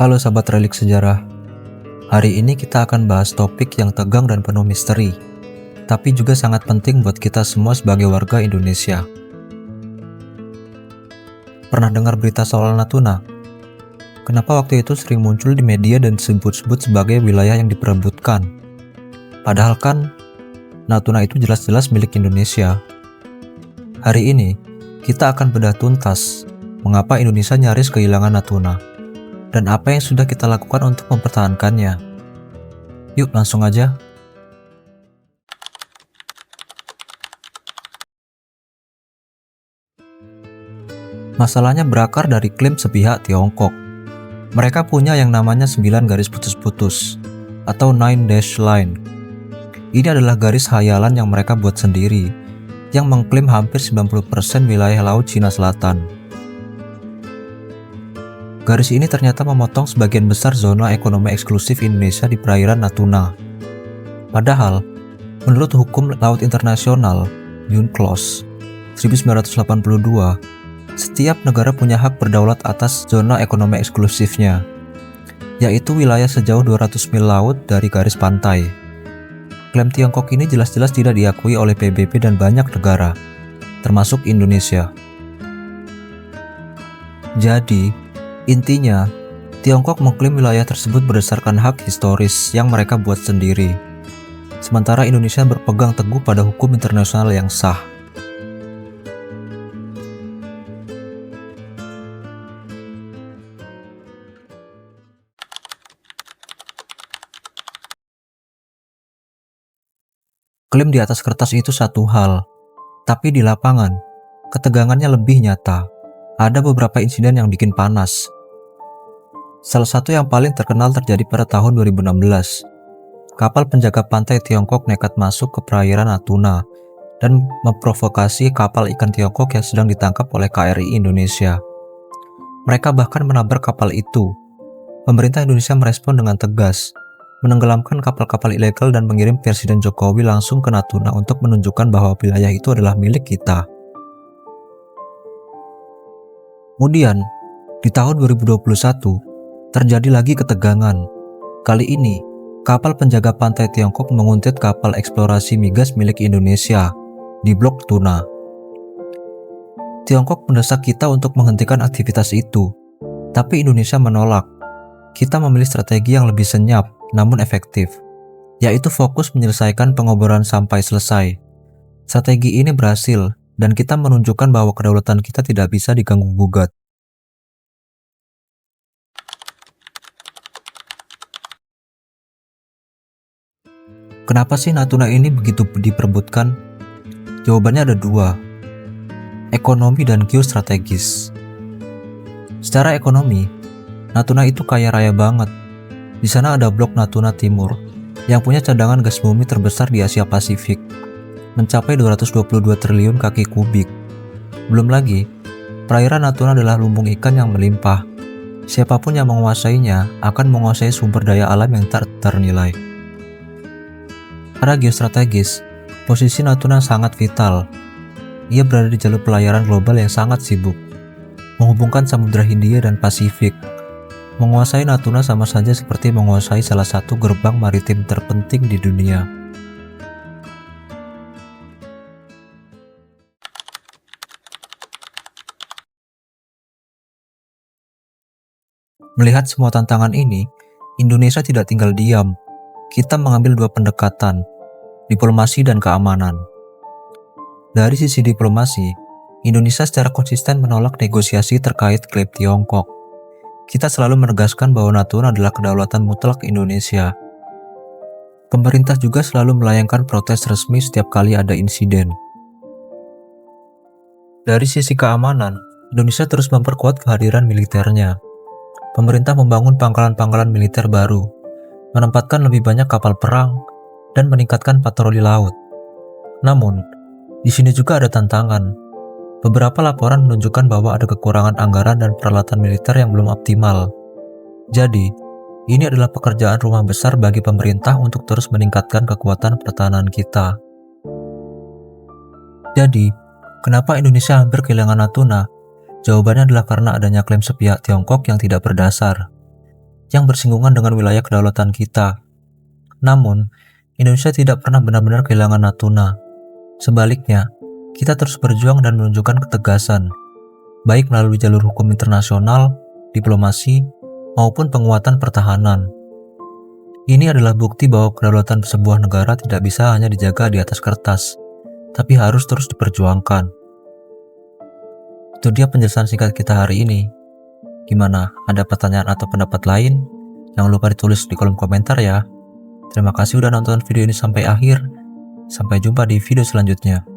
Halo sahabat relik sejarah, hari ini kita akan bahas topik yang tegang dan penuh misteri, tapi juga sangat penting buat kita semua sebagai warga Indonesia. Pernah dengar berita soal Natuna? Kenapa waktu itu sering muncul di media dan disebut-sebut sebagai wilayah yang diperebutkan? Padahal kan, Natuna itu jelas-jelas milik Indonesia. Hari ini, kita akan bedah tuntas mengapa Indonesia nyaris kehilangan Natuna, dan apa yang sudah kita lakukan untuk mempertahankannya. Yuk langsung aja. Masalahnya berakar dari klaim sepihak Tiongkok. Mereka punya yang namanya 9 garis putus-putus atau 9 dash line. Ini adalah garis khayalan yang mereka buat sendiri, yang mengklaim hampir 90% wilayah Laut Cina Selatan. Garis ini ternyata memotong sebagian besar zona ekonomi eksklusif Indonesia di perairan Natuna. Padahal, menurut Hukum Laut Internasional (UNCLOS) 1982, setiap negara punya hak berdaulat atas zona ekonomi eksklusifnya, yaitu wilayah sejauh 200 mil laut dari garis pantai. Klaim Tiongkok ini jelas-jelas tidak diakui oleh PBB dan banyak negara, termasuk Indonesia. Jadi, intinya, Tiongkok mengklaim wilayah tersebut berdasarkan hak historis yang mereka buat sendiri, sementara Indonesia berpegang teguh pada hukum internasional yang sah. Klaim di atas kertas itu satu hal, tapi di lapangan, ketegangannya lebih nyata. Ada beberapa insiden yang bikin panas. Salah satu yang paling terkenal terjadi pada tahun 2016. Kapal penjaga pantai Tiongkok nekat masuk ke perairan Natuna dan memprovokasi kapal ikan Tiongkok yang sedang ditangkap oleh KRI Indonesia. Mereka bahkan menabrak kapal itu. Pemerintah Indonesia merespon dengan tegas, menenggelamkan kapal-kapal ilegal dan mengirim Presiden Jokowi langsung ke Natuna untuk menunjukkan bahwa wilayah itu adalah milik kita. Kemudian, di tahun 2021, terjadi lagi ketegangan. Kali ini, kapal penjaga pantai Tiongkok menguntit kapal eksplorasi migas milik Indonesia di Blok Tuna. Tiongkok mendesak kita untuk menghentikan aktivitas itu, tapi Indonesia menolak. Kita memilih strategi yang lebih senyap namun efektif, yaitu fokus menyelesaikan pengoboran sampai selesai. Strategi ini berhasil, dan kita menunjukkan bahwa kedaulatan kita tidak bisa diganggu-gugat. Kenapa sih Natuna ini begitu diperebutkan? Jawabannya ada dua, ekonomi dan geostrategis. Secara ekonomi, Natuna itu kaya raya banget. Di sana ada blok Natuna Timur, yang punya cadangan gas bumi terbesar di Asia Pasifik, mencapai 222 triliun kaki kubik. Belum lagi, perairan Natuna adalah lumbung ikan yang melimpah. Siapapun yang menguasainya akan menguasai sumber daya alam yang tak ternilai. Secara geostrategis, posisi Natuna sangat vital. Ia berada di jalur pelayaran global yang sangat sibuk, menghubungkan Samudra Hindia dan Pasifik. Menguasai Natuna sama saja seperti menguasai salah satu gerbang maritim terpenting di dunia. Melihat semua tantangan ini, Indonesia tidak tinggal diam. Kita mengambil dua pendekatan, diplomasi dan keamanan. Dari sisi diplomasi, Indonesia secara konsisten menolak negosiasi terkait klaim Tiongkok. Kita selalu menegaskan bahwa Natuna adalah kedaulatan mutlak Indonesia. Pemerintah juga selalu melayangkan protes resmi setiap kali ada insiden. Dari sisi keamanan, Indonesia terus memperkuat kehadiran militernya. Pemerintah membangun pangkalan-pangkalan militer baru, menempatkan lebih banyak kapal perang, dan meningkatkan patroli laut. Namun, di sini juga ada tantangan. Beberapa laporan menunjukkan bahwa ada kekurangan anggaran dan peralatan militer yang belum optimal. Jadi, ini adalah pekerjaan rumah besar bagi pemerintah untuk terus meningkatkan kekuatan pertahanan kita. Jadi, kenapa Indonesia hampir kehilangan Natuna? Jawabannya adalah karena adanya klaim sepihak Tiongkok yang tidak berdasar. yang bersinggungan dengan wilayah kedaulatan kita. Namun, Indonesia tidak pernah benar-benar kehilangan Natuna. Sebaliknya, kita terus berjuang dan menunjukkan ketegasan, baik melalui jalur hukum internasional, diplomasi, maupun penguatan pertahanan. Ini adalah bukti bahwa kedaulatan sebuah negara tidak bisa hanya dijaga di atas kertas, tapi harus terus diperjuangkan. Itu dia penjelasan singkat kita hari ini. Gimana? Ada pertanyaan atau pendapat lain? Jangan lupa ditulis di kolom komentar ya. Terima kasih udah nonton video ini sampai akhir. Sampai jumpa di video selanjutnya.